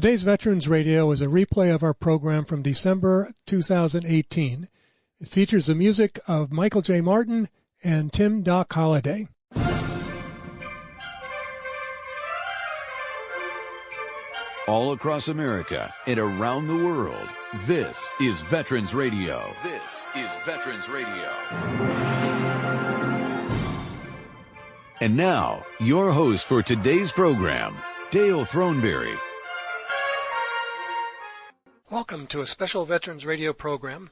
Today's Veterans Radio is a replay of our program from December 2018. It features the music of Michael J. Martin and Tim Doc Holliday. All across America and around the world, this is Veterans Radio. This is Veterans Radio. And now, your host for today's program, Dale Throneberry. Welcome to a special Veterans Radio program.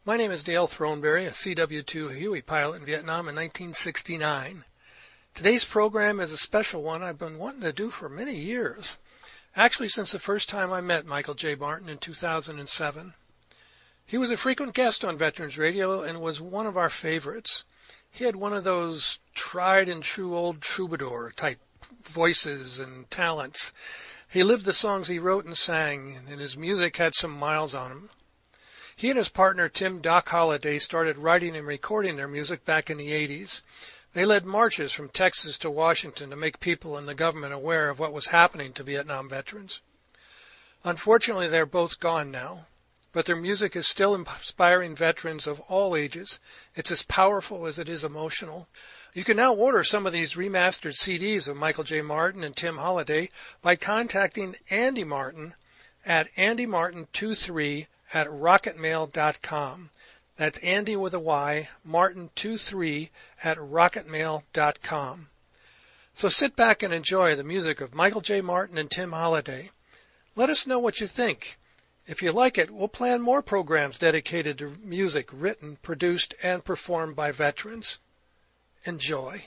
My name is Dale Throneberry, a CW-2 Huey pilot in Vietnam in 1969. Today's program is a special one I've been wanting to do for many years. Actually, since the first time I met Michael J. Martin in 2007. He was a frequent guest on Veterans Radio and was one of our favorites. He had one of those tried and true old troubadour type voices and talents. He lived the songs he wrote and sang, and his music had some miles on him. He and his partner Tim Doc Holliday started writing and recording their music back in the 80s. They led marches from Texas to Washington to make people in the government aware of what was happening to Vietnam veterans. Unfortunately, they're both gone now, but their music is still inspiring veterans of all ages. It's as powerful as it is emotional. You can now order some of these remastered CDs of Michael J. Martin and Tim Holliday by contacting Andy Martin at andymartin23@rocketmail.com. That's Andy with a Y, Martin23@rocketmail.com. So sit back and enjoy the music of Michael J. Martin and Tim Holliday. Let us know what you think. If you like it, we'll plan more programs dedicated to music written, produced, and performed by veterans. Enjoy.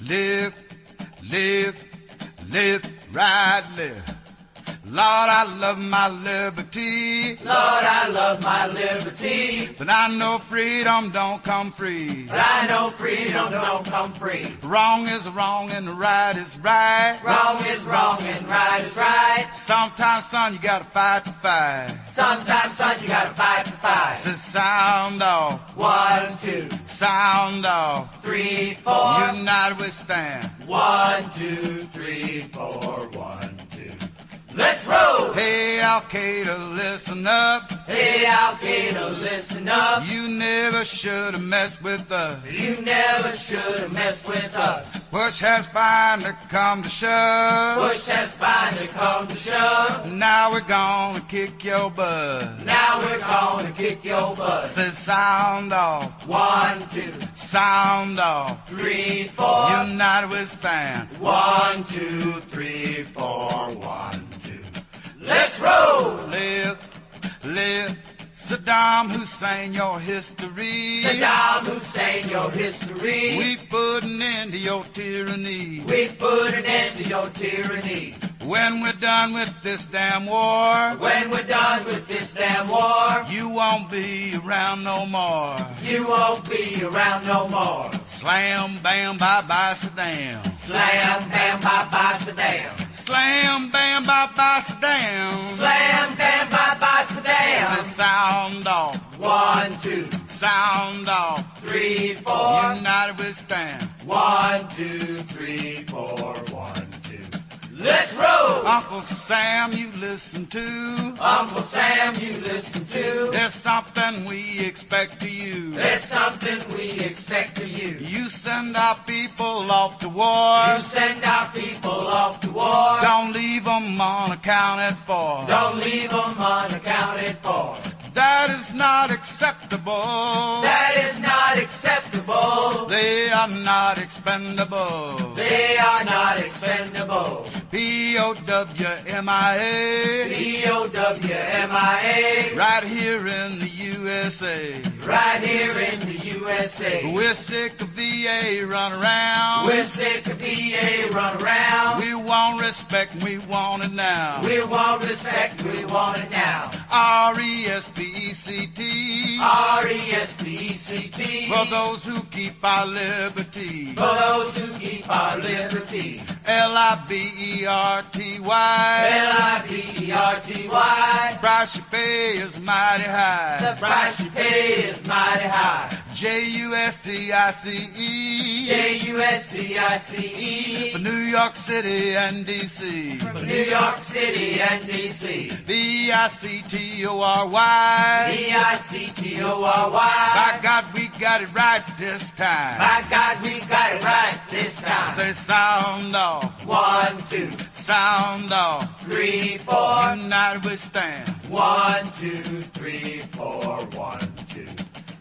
Live, live, live, right, live. Lord, I love my liberty. Lord, I love my liberty. But I know freedom don't come free. But I know freedom don't come free. Wrong is wrong and right is right. Wrong is wrong and right is right. Sometimes, son, you gotta fight to fight. Sometimes, son, you gotta fight to fight. Says sound off. 1, 2. Sound off. 3, 4. United we stand. 1, 2, 3, 4. 1, 2. Let's roll! Hey, Al-Qaeda, listen up. Hey, Al-Qaeda, listen up. You never should have messed with us. You never should have messed with us. Push has finally come to shove. Push has finally come to shove. Now we're gonna kick your butt. Now we're gonna kick your butt. Says sound off. 1, 2. Sound off. 3, 4. United we stand. 1, 2, 3, 4. 1, 2. Let's roll! Live, live. Saddam Hussein, your history. Saddam Hussein, your history. We put an end to your tyranny. We put an end to your tyranny. When we're done with this damn war. When we're done with this damn war. You won't be around no more. You won't be around no more. Slam, bam, bye-bye, Saddam. Slam, bam, bye-bye, Saddam. Slam, bam, bye-bye, Saddam. Slam, bam, bye-bye, Saddam. Say sound off. 1, 2. Sound off. 3, 4. United we stand. 1, 2, 3, 4. 1, 2. Let's roll! Uncle Sam, you listen to. Uncle Sam, you listen to. There's something we expect to you. There's something we expect of you. You send our people off to war. You send our people off to war. Don't leave them unaccounted for. Don't leave them unaccounted for. That is not acceptable. That is not acceptable. They are not expendable. They are not expendable. P-O-W-M-I-A. P-O-W-M-I-A. Right here in the USA. Right here in the USA. We're sick of VA run around. We're sick of VA run around. We want respect, we want it now. We want respect, we want it now. R-E-S-P-E-C-T. R-E-S-P-E-C-T. For those who keep our liberty. For those who keep our liberty. L-I-B-E-R-T-Y. L-I-B-E-R-T-Y. Price you pay is mighty high. The price you pay is mighty high. J-U-S-T-I-C-E. J-U-S-T-I-C-E. For New York City and D.C. From New York City and D.C. B-I-C-T-O-R-Y. B-I-C-T-O-R-Y. By God, we got it right this time. By God, we got it right this time. Say sound off, 1, 2, sound off. 3, 4. United we stand. 1, 2, 3, 4. 1, 2.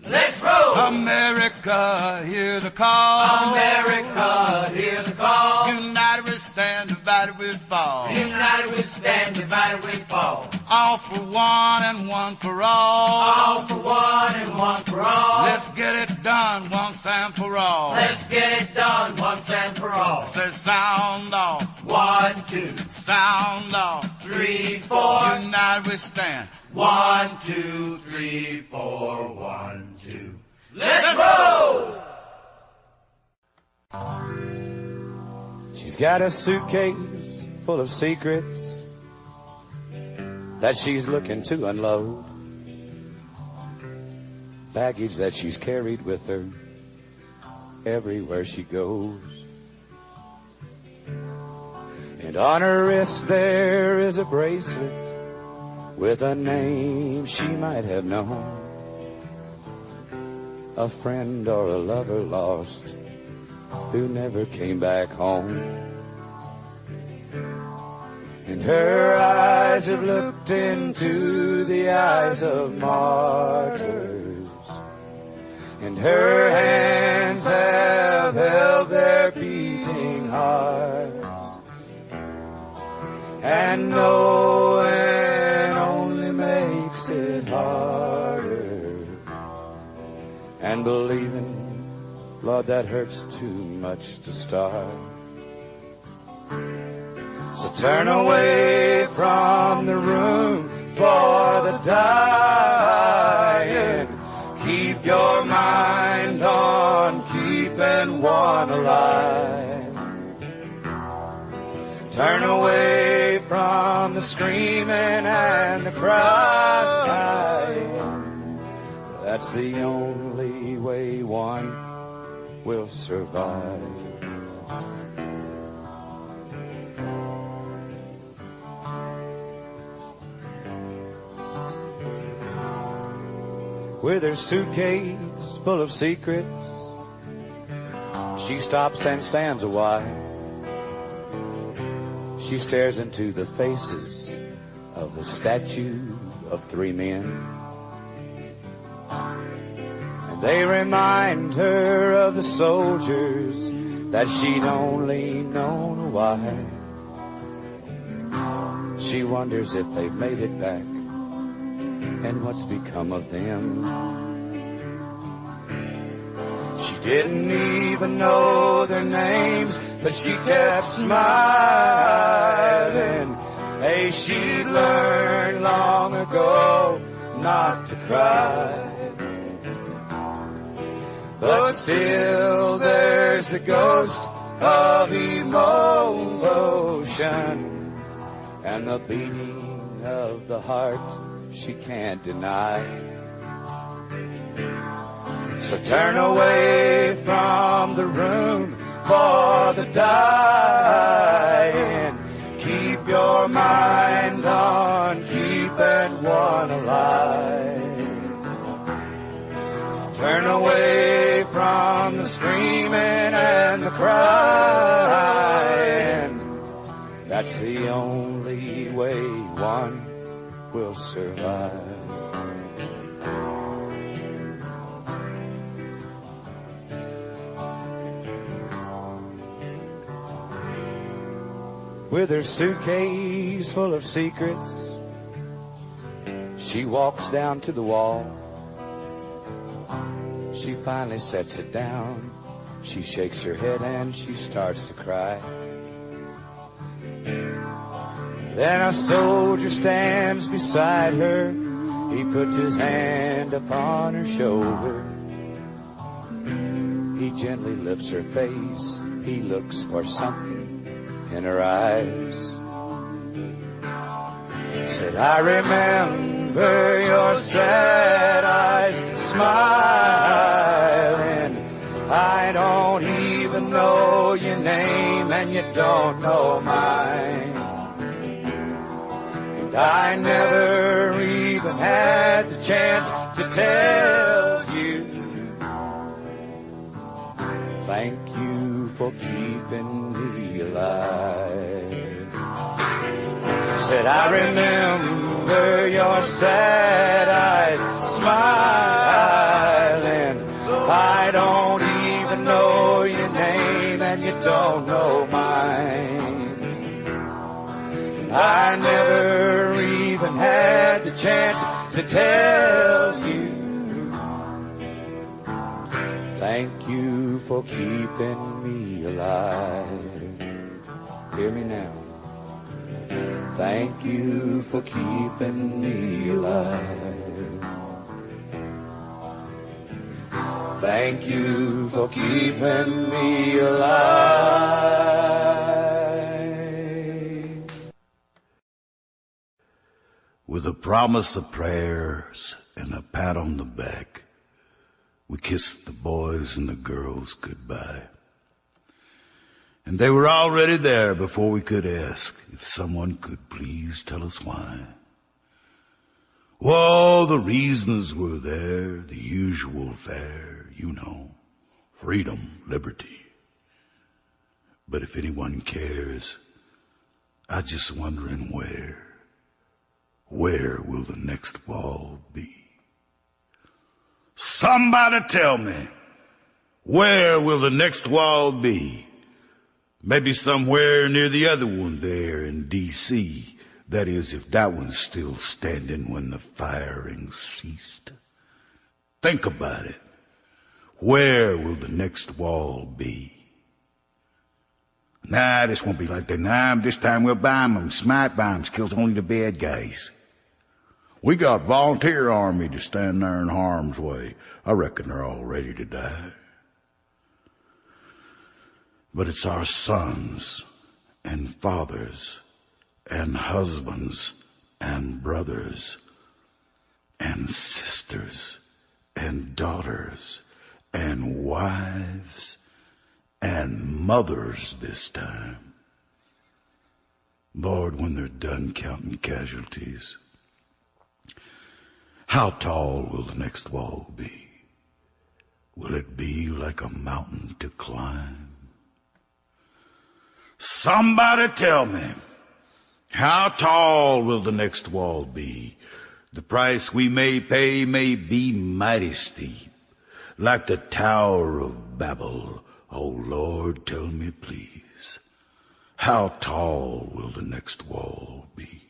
Let's roll! America, hear the call. America, hear the call. United we stand, divided we fall. United we stand, divided we fall. All for one and one for all. All for one and one for all. Let's get it done once and for all. Let's get it done once and for all. Say sound off, 1, 2, sound off. 3, 4. United we stand. 1, 2, 3, 4. 1, 2. Let's roll! She's got a suitcase full of secrets that she's looking to unload. Baggage that she's carried with her everywhere she goes. And on her wrist there is a bracelet with a name she might have known. A friend or a lover lost who never came back home. And her eyes have looked into the eyes of martyrs, and her hands have held their beating hearts. And knowing only makes it harder, and believing, Lord, that hurts too much to start. So turn away from the room for the dying. Keep your mind on keeping one alive. Turn away from the screaming and the crying. That's the only way one will survive. With her suitcase full of secrets, she stops and stands a while. She stares into the faces of the statue of 3 men. And they remind her of the soldiers that she'd only known a while. She wonders if they've made it back and what's become of them. She didn't even know their names, but she kept smiling. Hey, she'd learned long ago not to cry. But still there's the ghost of emotion and the beating of the heart she can't deny. So turn away from the room for the dying. Keep your mind on keeping one alive. Turn away from the screaming and the crying. That's the only way one will survive. With her suitcase full of secrets, she walks down to the wall. She finally sets it down. She shakes her head and she starts to cry. Then a soldier stands beside her. He puts his hand upon her shoulder. He gently lifts her face. He looks for something in her eyes. Said, I remember your sad eyes smiling. I don't even know your name and you don't know mine. And I never even had the chance to tell you. Thank you for keeping me alive. Said I remember your sad eyes smiling. I don't even know your name and you don't know mine. I never even had the chance to tell you. Thank you for keeping me alive. Hear me now. Thank you for keeping me alive. Thank you for keeping me alive. With a promise of prayers and a pat on the back, we kissed the boys and the girls goodbye. And they were already there before we could ask if someone could please tell us why. Well, the reasons were there, the usual fare, you know, freedom, liberty. But if anyone cares, I'm just wondering where will the next wall be? Somebody tell me, where will the next wall be? Maybe somewhere near the other one there in D.C. That is, if that one's still standing when the firing ceased. Think about it. Where will the next wall be? Nah, this won't be like that. Nah, this time we'll bomb them. Smart bombs kills only the bad guys. We got volunteer army to stand there in harm's way. I reckon they're all ready to die. But it's our sons and fathers and husbands and brothers and sisters and daughters and wives and mothers this time. Lord, when they're done counting casualties, how tall will the next wall be? Will it be like a mountain to climb? Somebody tell me, how tall will the next wall be? The price we may pay may be mighty steep, like the Tower of Babel. Oh Lord, tell me please, how tall will the next wall be?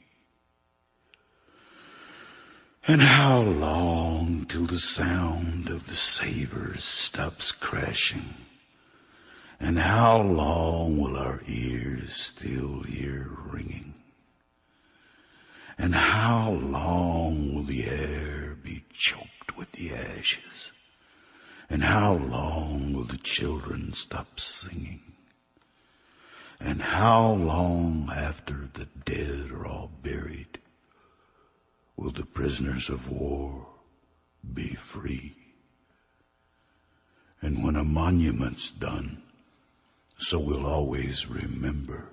And how long till the sound of the sabers stops crashing? And how long will our ears still hear ringing? And how long will the air be choked with the ashes? And how long will the children stop singing? And how long after the dead are all buried will the prisoners of war be free? And when a monument's done, so we'll always remember,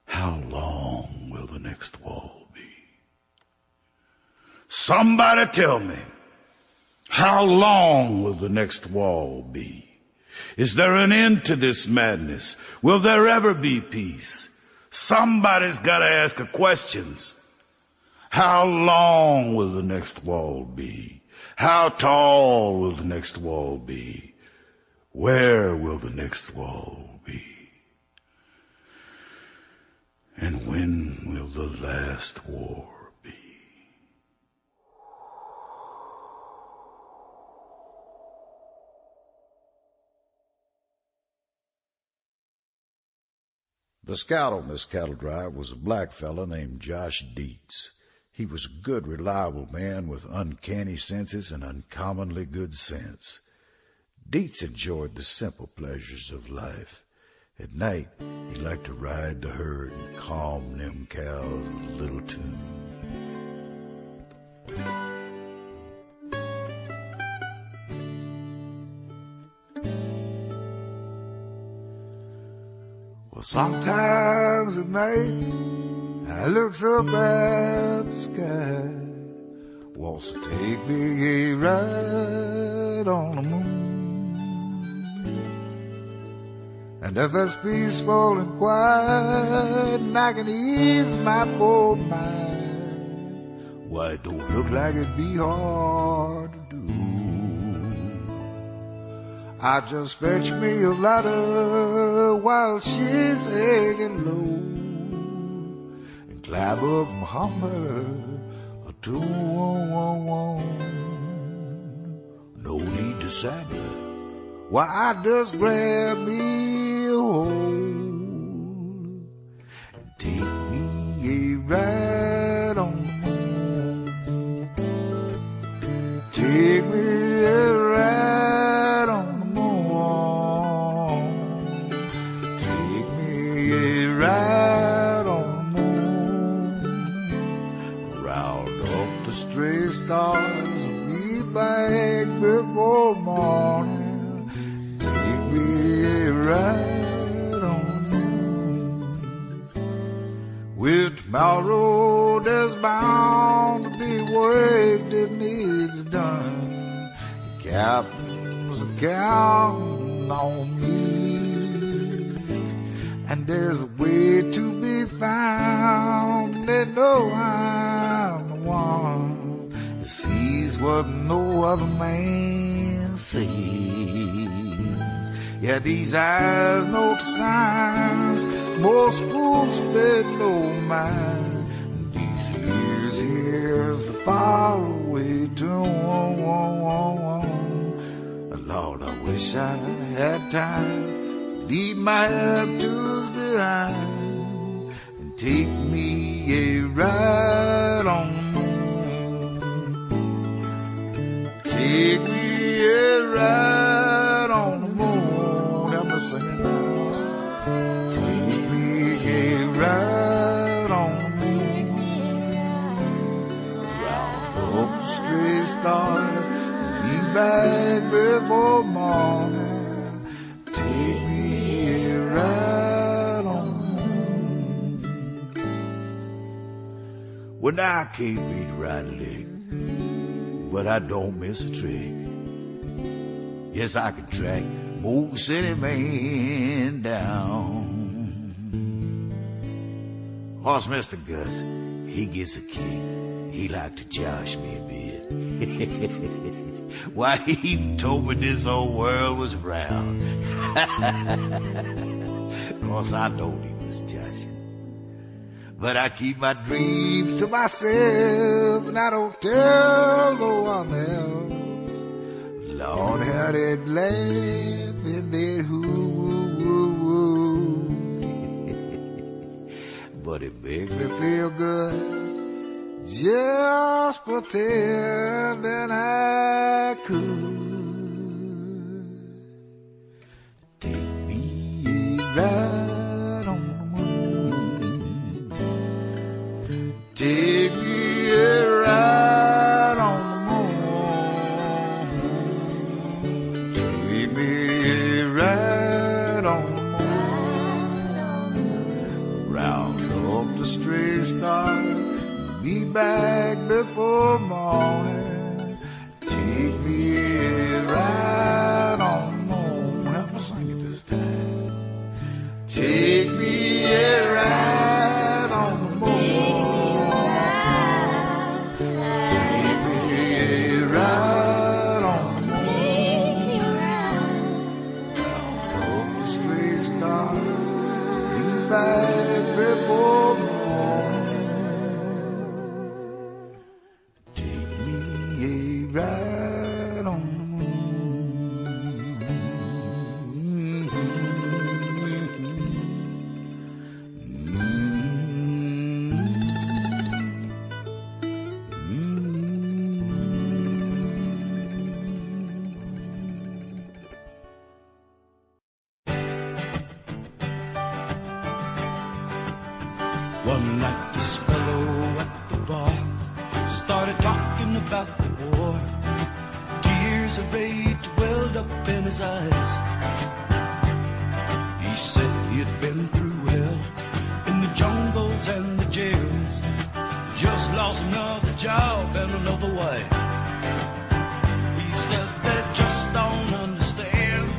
how long will the next wall be? Somebody tell me, how long will the next wall be? Is there an end to this madness? Will there ever be peace? Somebody's got to ask the questions. How long will the next wall be? How tall will the next wall be? Where will the next wall be? And when will the last war be? The scout on this cattle drive was a black fella named Josh Dietz. He was a good, reliable man with uncanny senses and uncommonly good sense. Dietz enjoyed the simple pleasures of life. At night, he liked to ride the herd and calm them cows with a little tune. Well, sometimes at night I looks up at the sky, wants to take me a ride on the moon. And if it's peaceful and quiet and I can ease my poor mind, why, it don't look like it'd be hard to do. I just fetch me a ladder while she's hanging low, climb up and hum her a tune. No need to saddle, why, I just grab me a hold and take me a ride on the moon. Take me a ride on the moon. Take me a ride on the stray stars and be back before morning. Take me a ride on the moon. With tomorrow there's bound to be work that needs done. The captain's counting on me, and there's a way to be found. They know I'm the one that sees what no other man sees. Yeah, these eyes know the signs most fools bet no mind. These ears hears the faraway tune. Lord, I wish I had time to leave my abdues behind and take me a ride on the moon. Take me a ride on the moon. Help me sing it now. Take me a ride on the moon. Round up the stray stars, be back before morning. Take me a ride on the moon. Well, now I can't read the right leg, but I don't miss a trick. Yes, I can track most any man down. Horse Mr. Gus, he gets a kick. He like to josh me a bit. Why, he even told me this old world was round. Course I know he was joshing, but I keep my dreams to myself, and I don't tell no one else. Lord, how they'd laugh and they'd hoo. But it makes me feel good just pretending I could. Take me a ride on the moon. Take me a ride on the moon. Take me a ride on the moon. Round up the stray stars, be back before morning. Take me a ride on the moon. Help me sing it this time. Take me a ride on the moon. Take me a ride on the moon. Round up the stray stars, be back before morning. Right on the One night this fellow at the bar started talking about the war. Tears of rage welled up in his eyes. He said he'd been through hell in the jungles and the jails, just lost another job and another wife. He said they just don't understand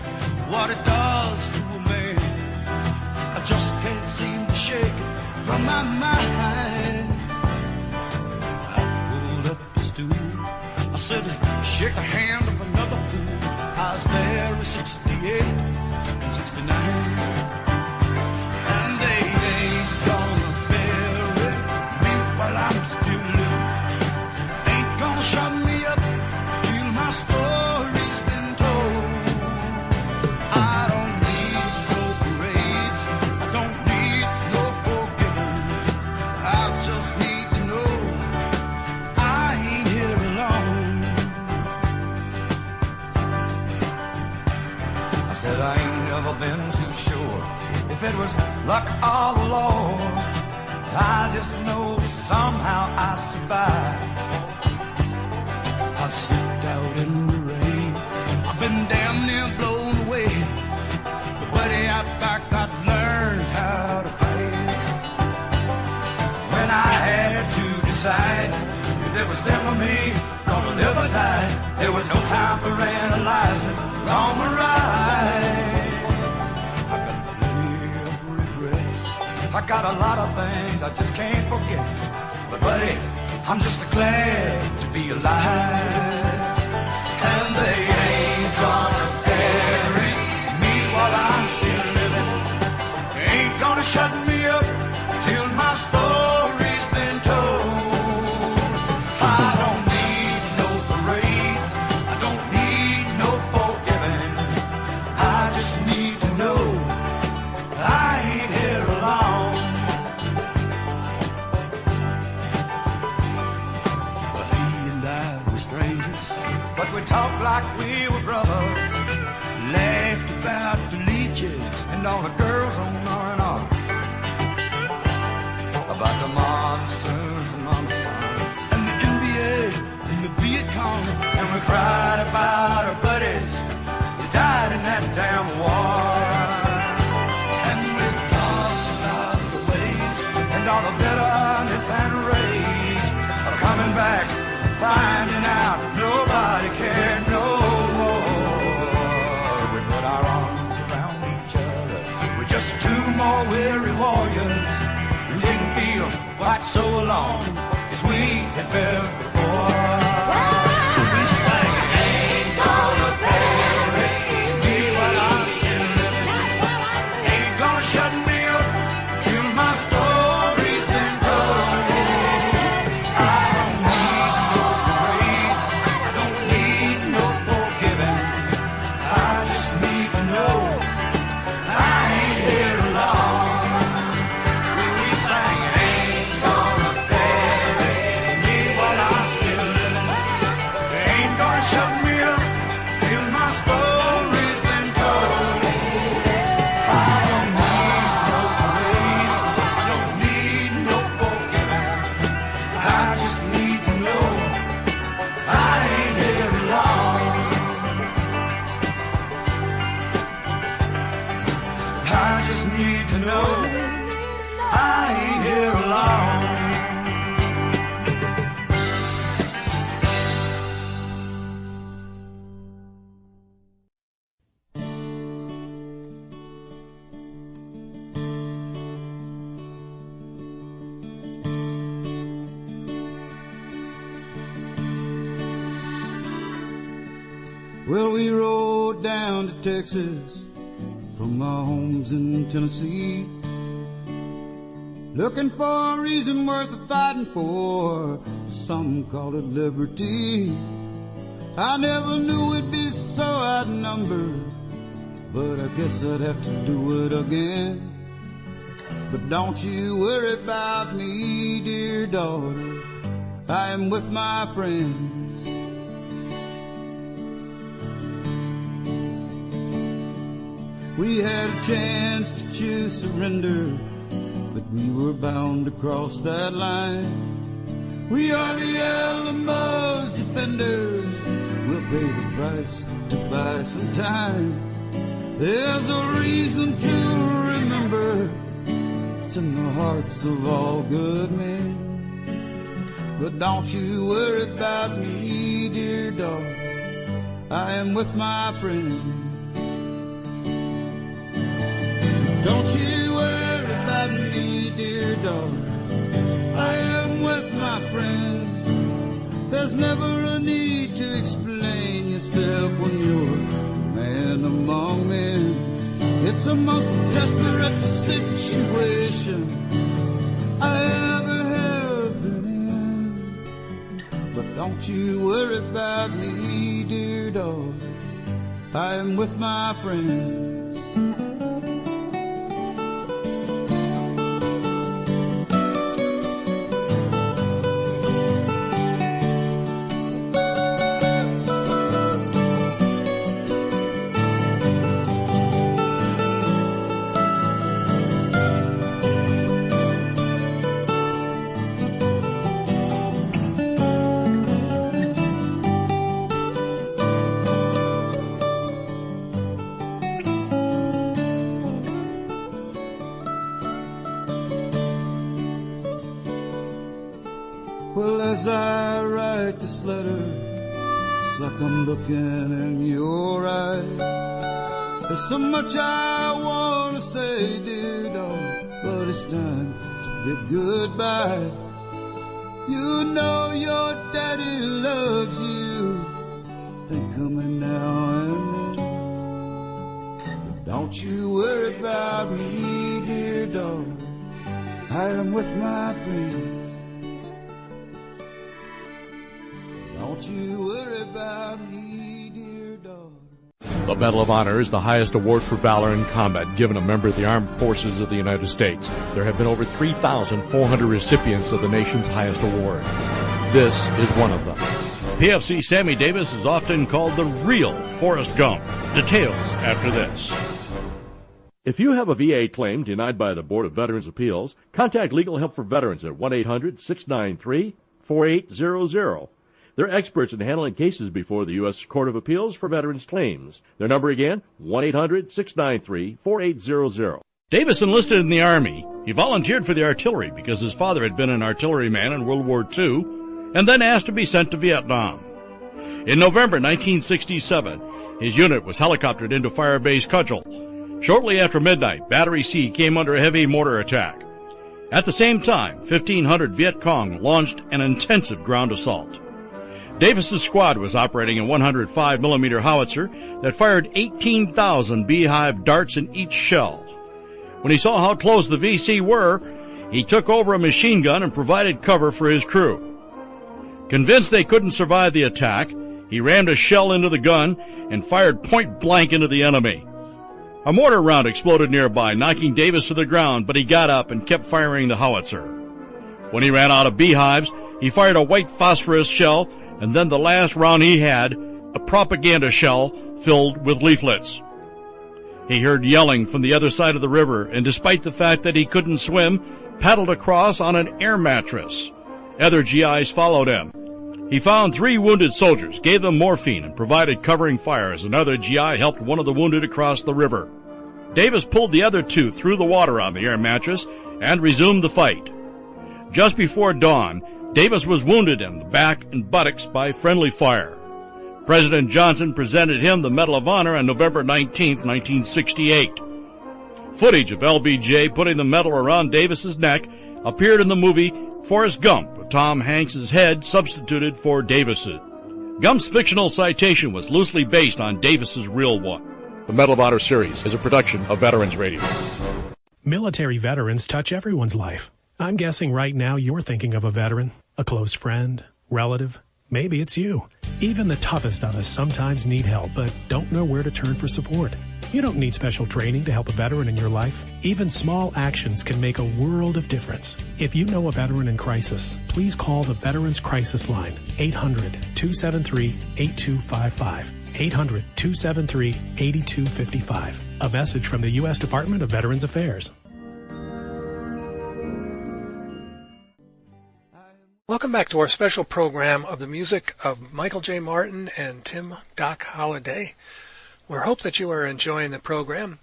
what it does to a man. I just can't seem to shake it from my mind. I pulled up the stool. I said, shake the hand of another fool. I was there in 68 and 69. And they ain't gonna bury me while I'm still living. Ain't gonna shut me up till my story's been told. I don't need no parades. I don't need no forgiving. I just need to know I ain't here alone. I said I ain't never been too sure if it was luck or the Lord. I just know somehow I survived. I've slipped out in the rain. I've been damn near blown away. But buddy, I back I'd learned how to fight. When I had to decide if it was them or me, gonna live or die, there was no time for analyzing wrong or right. I got plenty of regrets. I got a lot of things I just can't forget. But buddy, I'm just glad to be alive. And they ain't gonna bury me while I'm still living. Ain't gonna shut me up till my story's been told. I don't need no parades. I don't need no forgiving. I just need to know I ain't here alone. Well, he and I were strangers, but we talked like we were brothers. Laughed about the leeches and all the girls on R&R. About the monsoons and mama sons and the NBA and the Viet Cong. And we cried about our buddies who died in that damn war. And we talked about the waste and all the bitterness and rage of coming back, finding out nobody cared no more. We put our arms around each other. We're just two more weary warriors who didn't feel quite so alone as we had felt before. We sang, ain't gonna bury me while I'm still living. Ain't gonna shut me up till my story's been told. I don't need no parades. I don't need no forgiving. I just need to know I ain't here alone. We sang, ain't gonna bury me while I'm still living. Ain't gonna shut me up till my story's been told. I don't need no parades. I don't need no forgiving. I just need to know I ain't here alone. I just need to know I ain't here alone. Well, we rode down to Texas from our homes in Tennessee, looking for a reason worth of fighting for. Some call it liberty. I never knew it'd be so outnumbered, but I guess I'd have to do it again. But don't you worry about me, dear daughter, I am with my friends. We had a chance to choose surrender, but we were bound to cross that line. We are the Alamo's defenders. We'll pay the price to buy some time. There's a reason to remember. It's in the hearts of all good men. But don't you worry about me, dear daughter. I am with my friends. Don't you worry about me, dear daughter. I am with my friends. There's never a need to explain yourself when you're a man among men. It's a most desperate situation I ever have been in. But don't you worry about me, dear daughter. I am with my friends. Well, as I write this letter, it's like I'm looking in your eyes. There's so much I want to say, dear daughter, but it's time to bid goodbye. You know your daddy loves you. Think of me now and then. But don't you worry about me, dear daughter. I am with my friends. Don't you worry about me, dear daughter. The Medal of Honor is the highest award for valor in combat given a member of the Armed Forces of the United States. There have been over 3,400 recipients of the nation's highest award. This is one of them. PFC Sammy Davis is often called the real Forrest Gump. Details after this. If you have a VA claim denied by the Board of Veterans' Appeals, contact Legal Help for Veterans at 1-800-693-4800. They're experts in handling cases before the U.S. Court of Appeals for Veterans Claims. Their number again, 1-800-693-4800. Davis enlisted in the Army. He volunteered for the artillery because his father had been an artilleryman in World War II, and then asked to be sent to Vietnam. In November 1967, his unit was helicoptered into Firebase Cudgel. Shortly after midnight, Battery C came under a heavy mortar attack. At the same time, 1,500 Viet Cong launched an intensive ground assault. Davis's squad was operating a 105mm howitzer that fired 18,000 beehive darts in each shell. When he saw how close the VC were, he took over a machine gun and provided cover for his crew. Convinced they couldn't survive the attack, he rammed a shell into the gun and fired point blank into the enemy. A mortar round exploded nearby, knocking Davis to the ground, but he got up and kept firing the howitzer. When he ran out of beehives, he fired a white phosphorus shell, and then the last round he had, a propaganda shell filled with leaflets. He heard yelling from the other side of the river, and despite the fact that he couldn't swim, paddled across on an air mattress. Other GIs followed him. He found 3 wounded soldiers, gave them morphine, and provided covering fire as another GI helped one of the wounded across the river. Davis pulled the other 2 through the water on the air mattress and resumed the fight. Just before dawn, Davis was wounded in the back and buttocks by friendly fire. President Johnson presented him the Medal of Honor on November 19, 1968. Footage of LBJ putting the medal around Davis's neck appeared in the movie Forrest Gump, with Tom Hanks's head substituted for Davis's. Gump's fictional citation was loosely based on Davis's real one. The Medal of Honor series is a production of Veterans Radio. Military veterans touch everyone's life. I'm guessing right now you're thinking of a veteran, a close friend, relative. Maybe it's you. Even the toughest of us sometimes need help, but don't know where to turn for support. You don't need special training to help a veteran in your life. Even small actions can make a world of difference. If you know a veteran in crisis, please call the Veterans Crisis Line, 800-273-8255. 800-273-8255. A message from the U.S. Department of Veterans Affairs. Welcome back to our special program of the music of Michael J. Martin and Tim Doc Holliday. We hope that you are enjoying the program.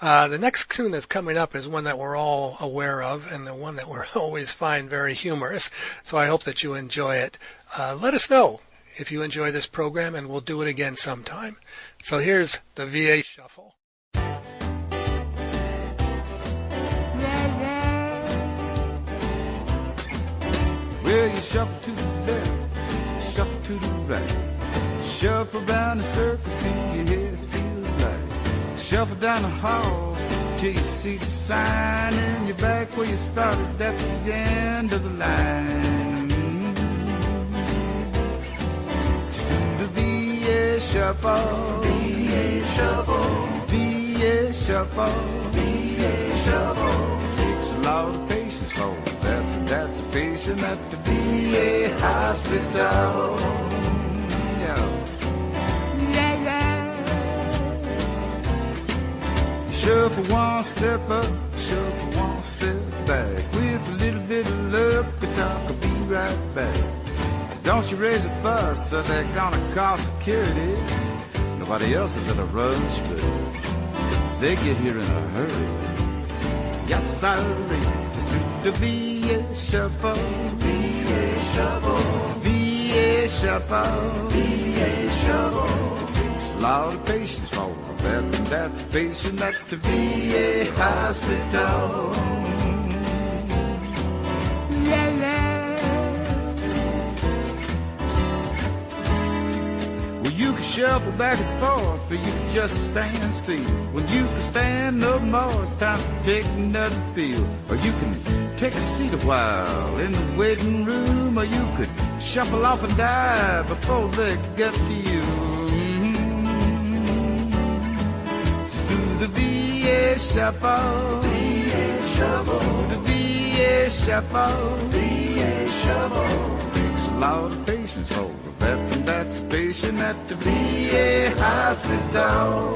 The next tune that's coming up is one that we're all aware of and the one that we're always find very humorous. So I hope that you enjoy it. Let us know if you enjoy this program, and we'll do it again sometime. So here's the VA Shuffle. Well, you shuffle to the left, shuffle to the right. Shuffle around the circus till your head feels light. Shuffle down the hall till you see the sign, and you're back where you started at the end of the line. To the VA shuffle, VA shuffle, VA shuffle, VA shuffle. Takes a lot of patience for that. That's a patient at the VA hospital. Shuffle one step up, shuffle one step back. With a little bit of luck, the doc will be right back. Don't you raise a fuss, or they're gonna call security. Nobody else is in a rush, but they get here in a hurry. Yes, sorry, just do the VA shuffle, VA shuffle, VA shuffle, VA shuffle. Takes a lot of patience for that, and that's a patient at the VA hospital. Yeah, yeah. Well, you can shuffle back and forth, or you can just stand still. When you can stand no more, it's time to take another pill. Or you can take a seat a while in the waiting room, or you could shuffle off and die before they get to you. The VA shuffle, VA shuffle, the VA shuffle, VA shuffle. Takes a lot of patience for a veteran that's a patient at the VA hospital.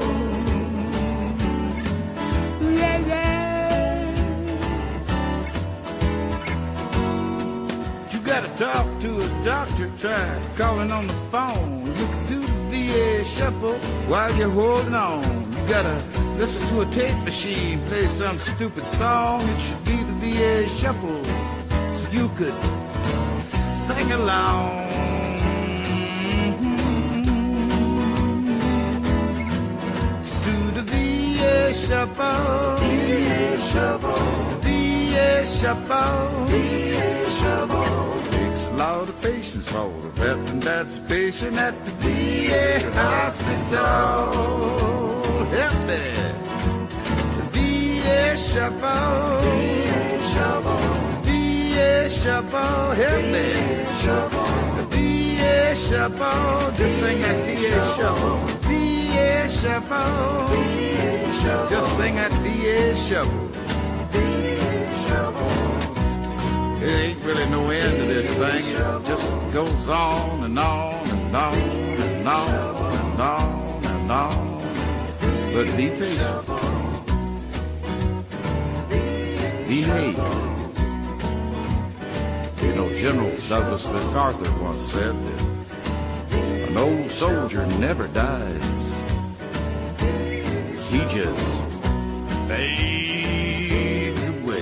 Yeah, yeah. You gotta talk to a doctor, try calling on the phone. You can do the VA shuffle while you're holding on. You gotta listen to a tape machine, play some stupid song. It should be the VA shuffle, so you could sing along. Just do the VA shuffle, VA shuffle, VA shuffle, VA shuffle. Takes a lot of patience for a veteran that's a patient at the VA hospital. Help me. VA shuffle, VA shuffle, VA shuffle, help me. VA shuffle, just sing that VA shuffle. VA shuffle, VA shuffle, just sing that VA shuffle. VA shuffle. There ain't really no end to this thing. It just goes on and on and on and on and on and on. But be patient. Behave. You know, General Douglas MacArthur once said that an old soldier never dies. He just fades away.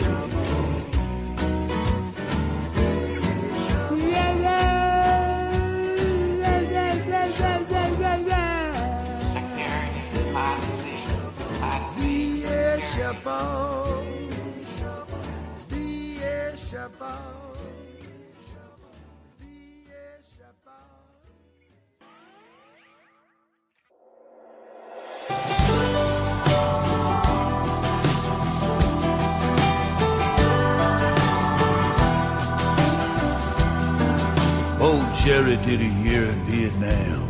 VA shuffle, VA shuffle. Old Jerry did a year in Vietnam.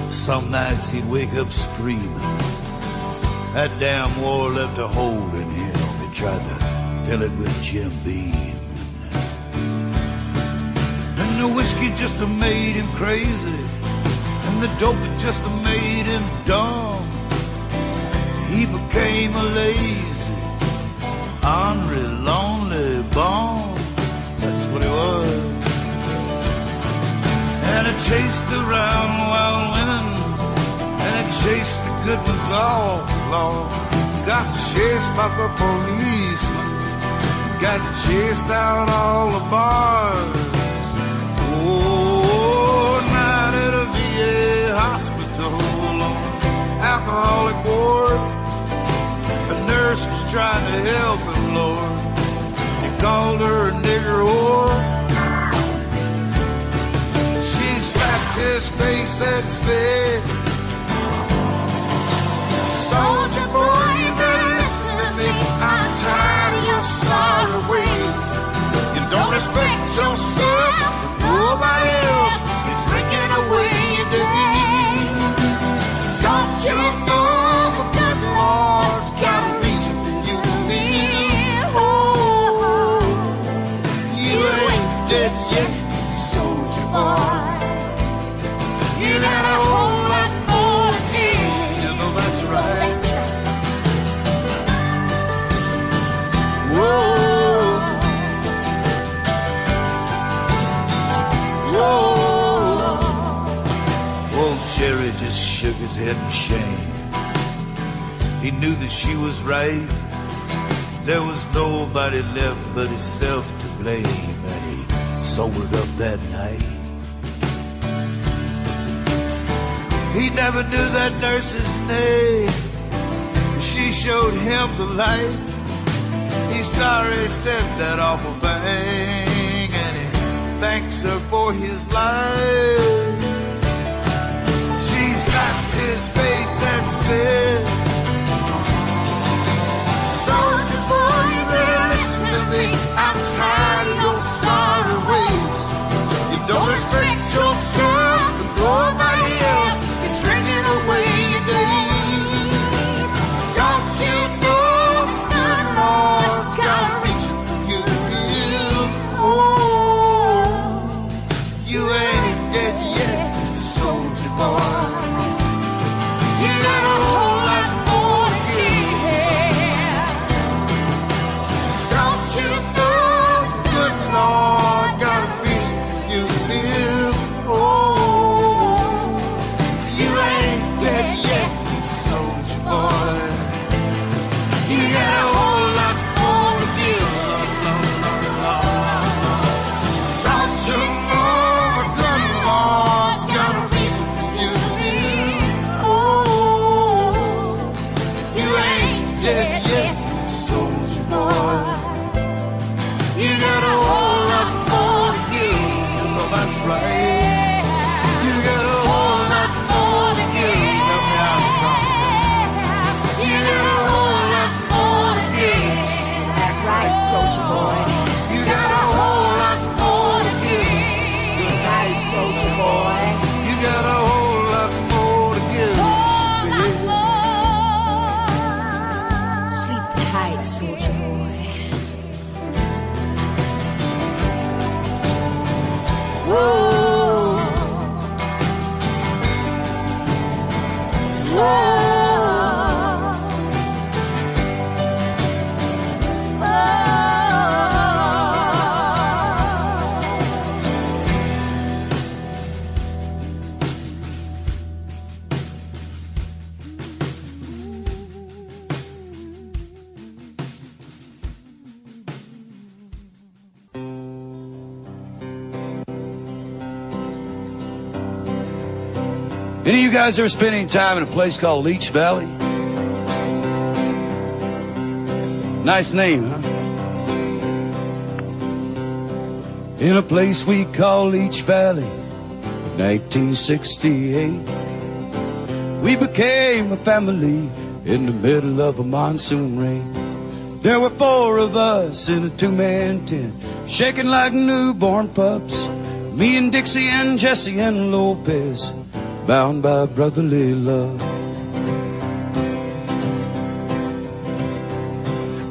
Some nights he'd wake up screaming. That damn war left a hole in him. He tried to fill it with Jim Beam. And the whiskey just made him crazy. And the dope just made him dumb. He became a lazy, ornery, lonely bum. That's what he was. And he chased around wild women, and he chased the good ones all along. Got chased by the policeman. Got chased out all the bars. Oh, night at a VA hospital on alcoholic ward. A nurse was trying to help him, Lord. He called her a nigger whore. She slapped his face and said, soldier boy, you better listen to me. I'm tired of your sorry ways. You don't respect yourself, nobody else. You're drinking away your days. Don't you know the good Lord's got a reason for you to live? Oh, you ain't dead yet, soldier boy. You got a whole lot more to give. You know that's right. Whoa. Jerry just shook his head in shame. He knew that she was right. There was nobody left but himself to blame, and he sobered up that night. He never knew that nurse's name. She showed him the light. He's sorry he said that awful thing, and he thanks her for his life. She slapped his face and said, soldier boy, you better listen to me. I'm tired of your sorry ways. You don't respect yourself and nobody else. You're drinking away your days. Don't you know the good Lord's got a reason for you to live? Oh, you ain't dead yet, soldier boy. You got a whole lot more to give. Don't you know the good Lord got a reason for you to live? Oh, you ain't dead yet, soldier boy. You got a whole lot more to give. Don't you know the good Lord's got a reason for you to live? Dead yet, soldier boy. You got a whole lot more to give. Well, that's right. You got a whole lot more to give. Help me out, son. You got a whole lot more to give. She said, that's right, soldier boy. You got a whole lot more to give. Good night, soldier boy. You got a whole lot more to give. She said, tight, soldier boy. Whoa. Whoa. Any of you guys ever spent any time in a place called Leech Valley? Nice name, huh? In a place we call Leech Valley, in 1968, we became a family in the middle of a monsoon rain. There were 4 of us in a 2-man tent, shaking like newborn pups. Me and Dixie and Jesse and Lopez, bound by brotherly love.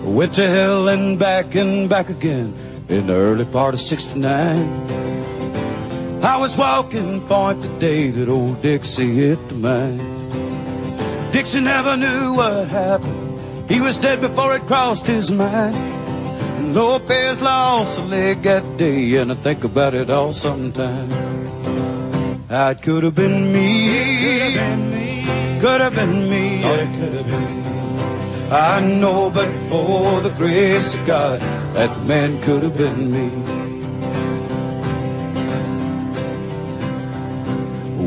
Went to hell and back again in the early part of '69. I was walking point the day that old Dixie hit the mine. Dixie never knew what happened. He was dead before it crossed his mind. And Lopez lost a leg that day, and I think about it all sometime. It could have been me. could have been me. Lord, it could have been me. I know, but for the grace of God, that man could have been me.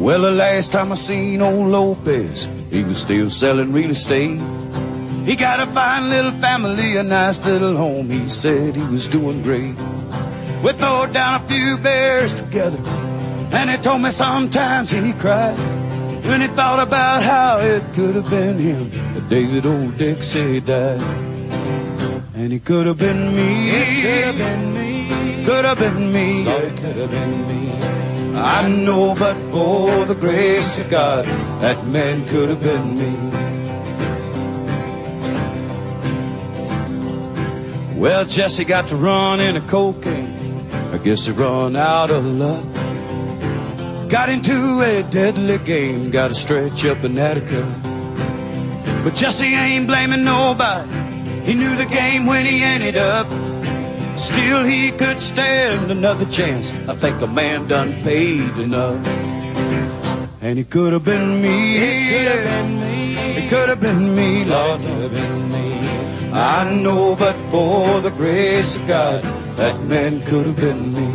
Well, the last time I seen old Lopez, he was still selling real estate. He got a fine little family, a nice little home. He said he was doing great. We throwed down a few beers together, and he told me sometimes he cried when he thought about how it could have been him the day that old Dixie died. And he could have been me. It could have been me. Could have been me. Lord, it could have been me. I know, but for the grace of God, that man could have been me. Well, Jesse got to run into cocaine. I guess he run out of luck. Got into a deadly game, got to stretch up in Attica. But Jesse ain't blaming nobody. He knew the game when he ended up. Still he could stand another chance. I think a man done paid enough. And it could have been me. It could have been me. It could have been me, Lord. It could have been me. I know, but for the grace of God, that man could have been me.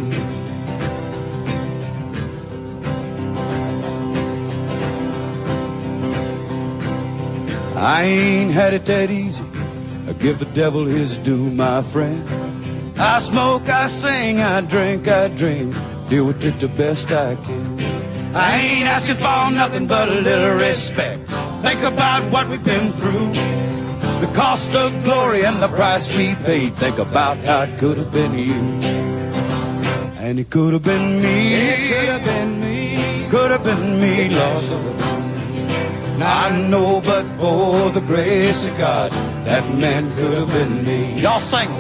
I ain't had it that easy. I give the devil his due, my friend. I smoke, I sing, I drink, I dream. Deal with it the best I can. I ain't asking for nothing but a little respect. Think about what we've been through, the cost of glory and the price we paid. Think about how it could have been you. And it could have been me. It could have been me. Could have been me, Lord. I know, but for the grace of God, that man could have been me. Y'all sing.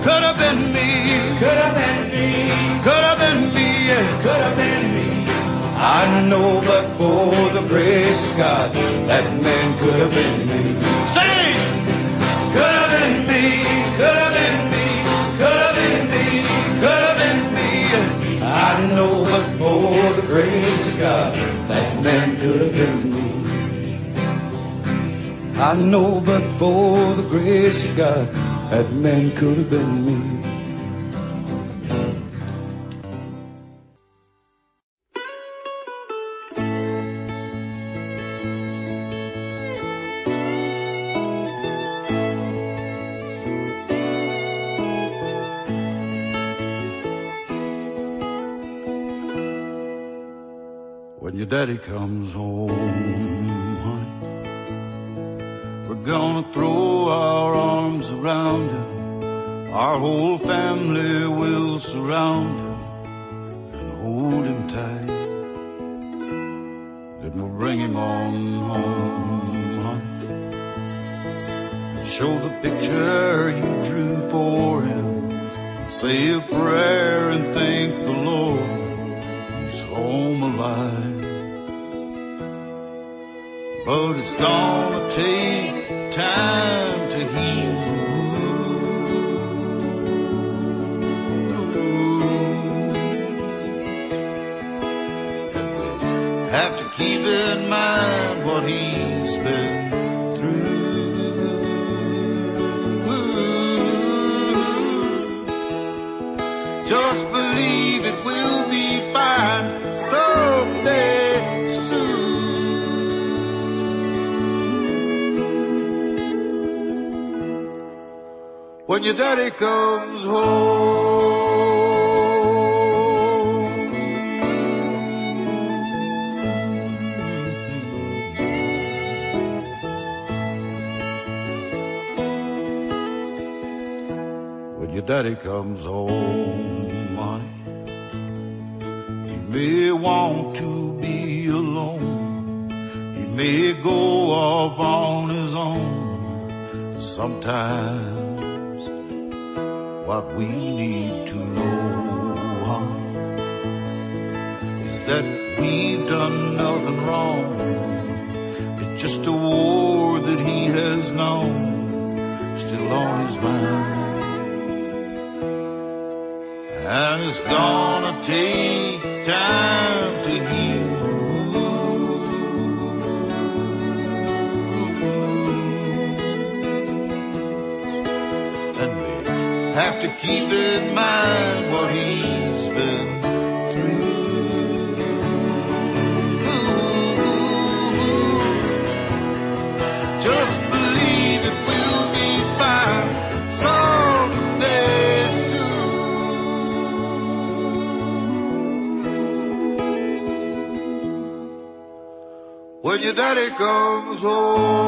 Could have been me. Could have been me. Could have been me. Yeah. Could have been me. I know, but for the grace of God, that man could have been me. Sing. Could have been me. Could have been me. Could have been me. Could have been me. Yeah. I know, but for the grace of God, that man could have been me. I know, but for the grace of God, that man could have been me. When your daddy comes home, honey, we're gonna throw our arms around him. Our whole family will surround him and hold him tight. Then we'll bring him on home, honey, and show the picture you drew for him. Say a prayer and thank the Lord he's home alive. But it's gonna take time to heal the wound. And we have to keep in mind what he's been through. Just believe it will be fine someday soon. When your daddy comes home, when your daddy comes home, honey, he may want to be alone. He may go off on his own. Sometimes what we need to know, is that we've done nothing wrong. It's just a war that he has known, still on his mind. And it's gonna take time to heal the wound. have to keep in mind what he's been through. Just believe it will be fine someday soon. When your daddy comes home.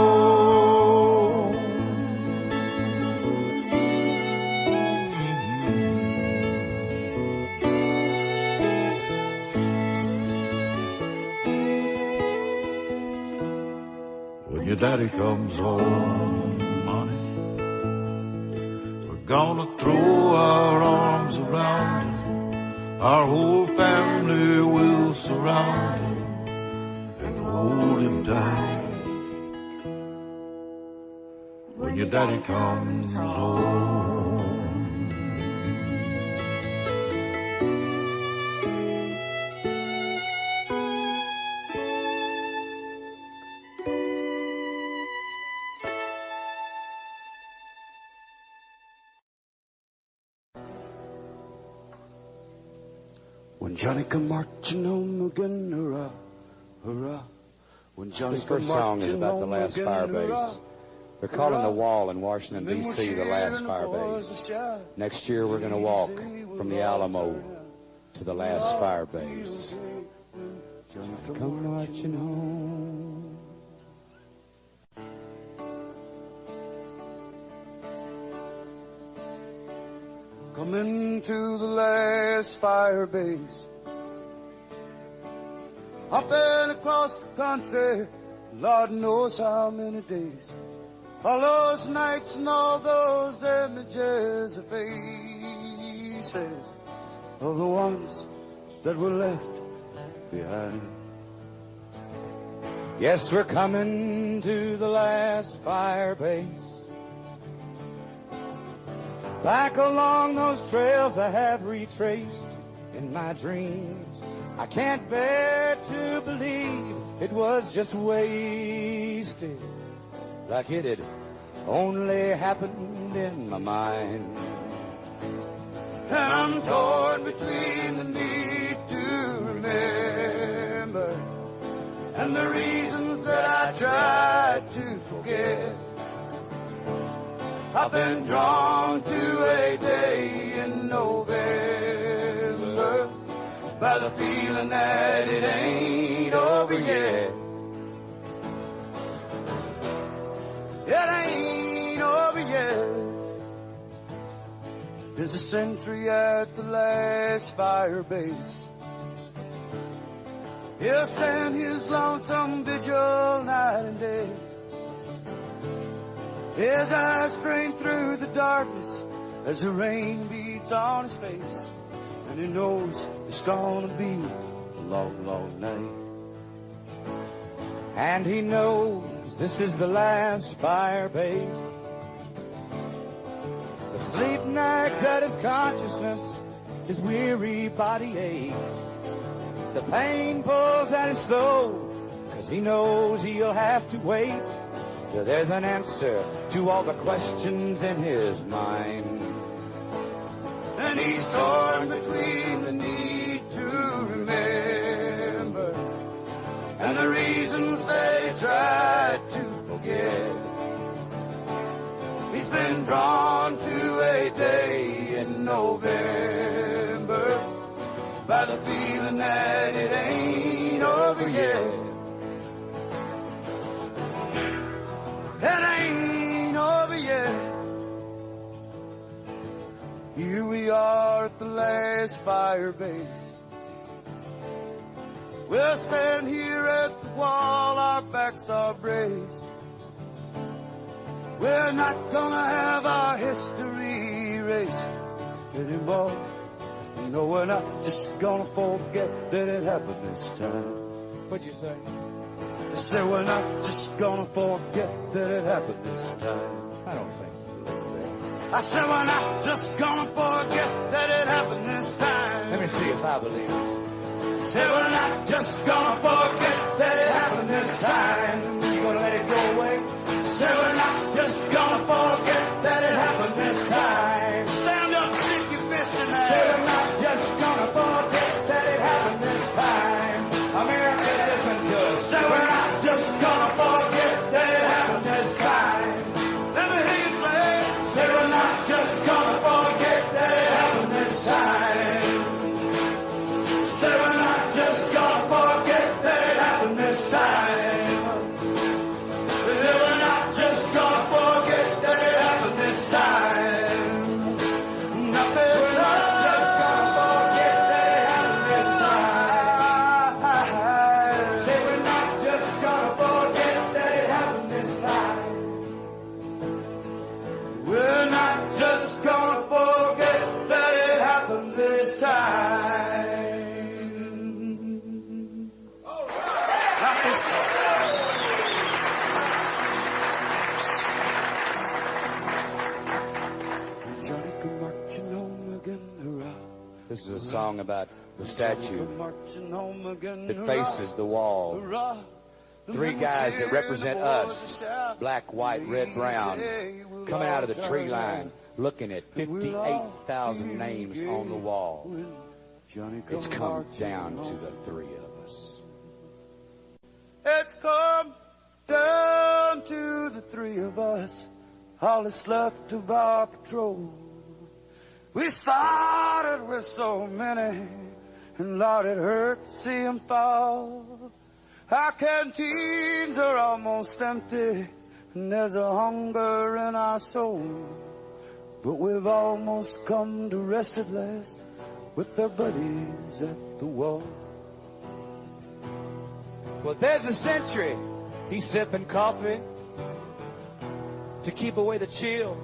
Your daddy comes home, honey, we're gonna throw our arms around him. Our whole family will surround him and hold him tight. When your daddy comes home. When Johnny come marching home again, hurrah, hurrah. When Johnny This first song is about the last fire base. They're calling the wall in Washington, D.C. the last fire base. Next year we're going to walk from the Alamo to the last fire base. Johnny come marching home. Coming to the last fire base. I've been across the country, Lord knows how many days. All those nights and all those images of faces of the ones that were left behind. Yes, we're coming to the last fire base. Back along those trails I have retraced in my dreams. I can't bear to believe it was just wasted, like it had only happened in my mind. And I'm torn between the need to remember and the reasons that I tried to forget. I've been drawn to a day in November by the feeling that it ain't over yet. It ain't over yet. There's a sentry at the last fire base. He'll stand his lonesome vigil night and day. His eyes strain through the darkness as the rain beats on his face. And he knows it's gonna be a long, long night. And he knows this is the last fire base. The sleep nags at his consciousness, his weary body aches. The pain pulls at his soul, 'cause he knows he'll have to wait till there's an answer to all the questions in his mind. And he's torn between the need to remember and the reasons that he tried to forget. He's been drawn to a day in November by the feeling that it ain't over yet. It ain't over yet. Here we are at the last fire base. We'll stand here at the wall, our backs are braced. We're not gonna have our history erased anymore. No, we're not just gonna forget that it happened this time. What'd you say? I said we're not just gonna forget that it happened this time. I don't think you believe that. I said we're not just gonna forget that it happened this time. Let me see if I believe it. I said we're not just gonna forget that it happened this time. You gonna let it go away? I said we're not just gonna forget that it happened this time. Stand this time. Say we're not just gonna forget that it happened this time. Say we're not just gonna forget that it happened this time. Nothing's we're not just gonna forget that it happened this time. Say we're not just gonna forget that it happened this time. We're not just gonna forget that it happened this time. All right. Johnny come marching home again, hurrah. This is a song about the statue that faces the wall. Three guys that represent us, black, white, red, brown, coming out of the tree line, looking at 58,000 names on the wall. It's come down to the three of us. It's come down to the three of us, all that's left of our patrol. We started with so many, and Lord, it hurt to see them fall. Our canteens are almost empty, and there's a hunger in our soul. But we've almost come to rest at last with our buddies at the wall. Well, there's a sentry. He's sipping coffee to keep away the chill.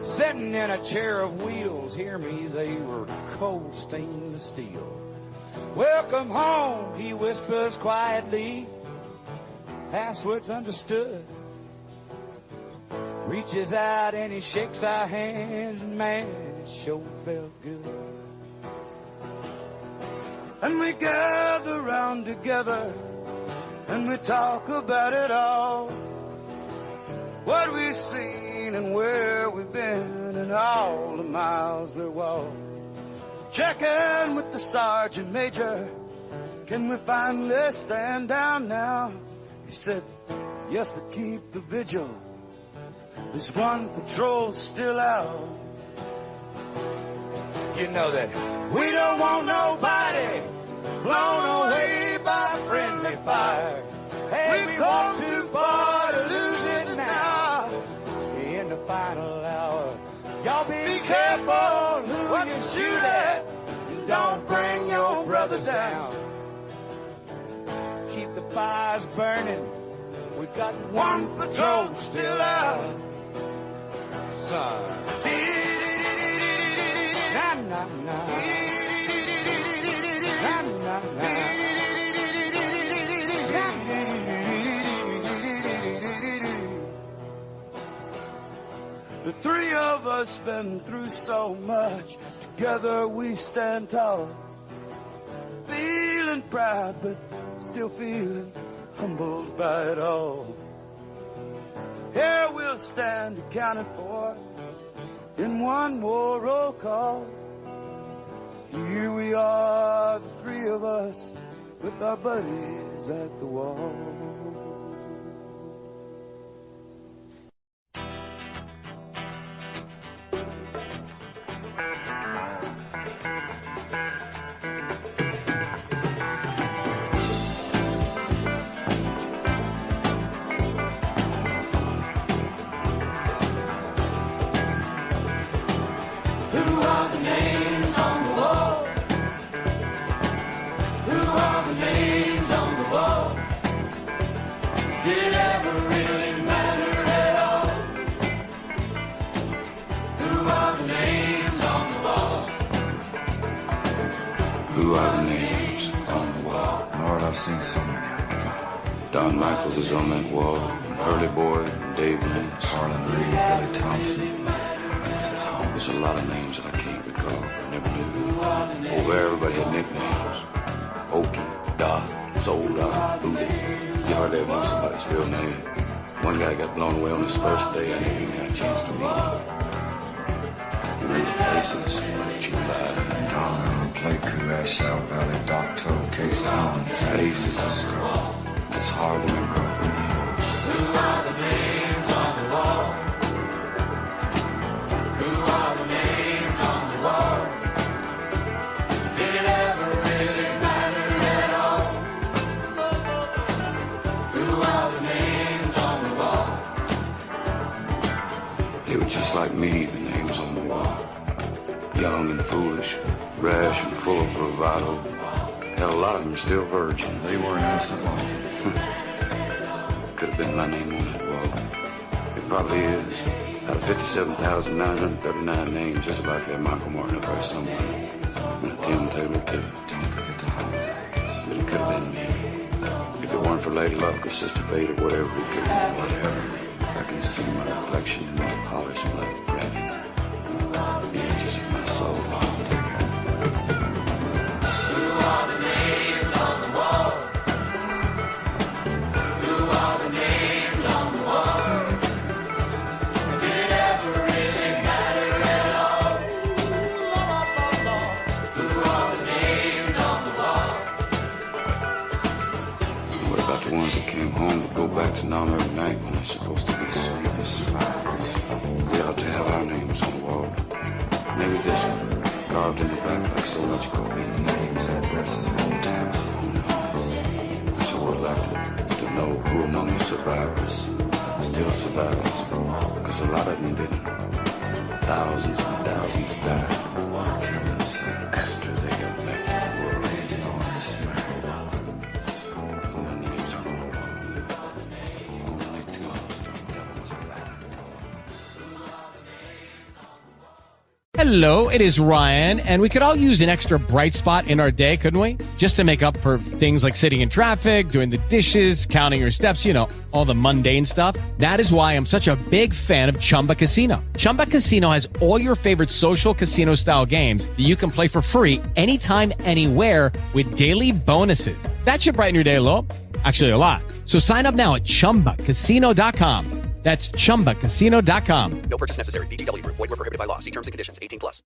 Sitting in a chair of wheels, hear me, they were cold stainless steel. Welcome home, he whispers quietly. Passwords understood. Reaches out and he shakes our hands, and man, it sure felt good. And we gather round together, and we talk about it all. What we've seen and where we've been, and all the miles we walked. Checking with the sergeant major, can we finally stand down now? He said, yes, but keep the vigil. There's one patrol still out. You know that we don't want nobody blown away by friendly fire. Hey, we've come too far to lose it now. In the final hour, y'all be careful who you shoot at. Don't bring your brothers down. Keep the fires burning. We've got one patrol still out. Son. Na, na, na. Na, na, na. The three of us been through so much. Together we stand tall. Feeling proud, but still feeling humbled by it all. Here we'll stand accounted for in one more roll call. Here we are, the three of us, with our buddies at the wall. Is on that wall, and Hurley Boy, and Dave Lynch, Harlan Reed, Billy Thompson. There's a lot of names that I can't recall. I never knew. Over there, everybody had nicknames. Okie, Doc, Soul Doc, Booty. You hardly ever know somebody's real name. One guy got blown away on his first day. I never even had a chance to meet him. You remember faces, July, Donna, Playku, Ashell Valley, Doctor, K-Sound, faces. It's hard to remember. Who are the names on the wall? Who are the names on the wall? like me, the names on the wall. Young and foolish, rash and full of bravado. Hell, a lot of them still virgin. They weren't innocent long. Could have been my name on that wall. It probably is. Out of 57,939 names, just about there, Michael Martin up there somewhere. And Tim Taylor, too. Don't forget the holidays. But it could have been me. If it weren't for Lady Luck or Sister Fate or whatever, it could have been whatever. I can see my reflection in that polished black granite. The edges of my soul. Who are the names on the wall? Who are the names on the wall? Did it ever really matter at all? Who are the names on the wall? What about the ones that came home to go back to Nam every night when they're supposed to be asleep? We ought to have our names on the wall. Maybe this one, carved in the back like so much coffee. Names, addresses, and times. Who knows? I sure would like to know who among the survivors still survives. Because a lot of them didn't. Thousands and thousands died. Or killed themselves after they got back to the world. They don't understand. And their names are on the wall. Only two of us don't know what's black. Hello, it is Ryan, and we could all use an extra bright spot in our day, couldn't we? Just to make up for things like sitting in traffic, doing the dishes, counting your steps, you know, all the mundane stuff. That is why I'm such a big fan of Chumba Casino. Chumba Casino has all your favorite social casino-style games that you can play for free anytime, anywhere with daily bonuses. That should brighten your day a little. Actually, a lot. So sign up now at ChumbaCasino.com. That's ChumbaCasino.com. No purchase necessary. VGW Group. Void where prohibited by law. See terms and conditions. 18+.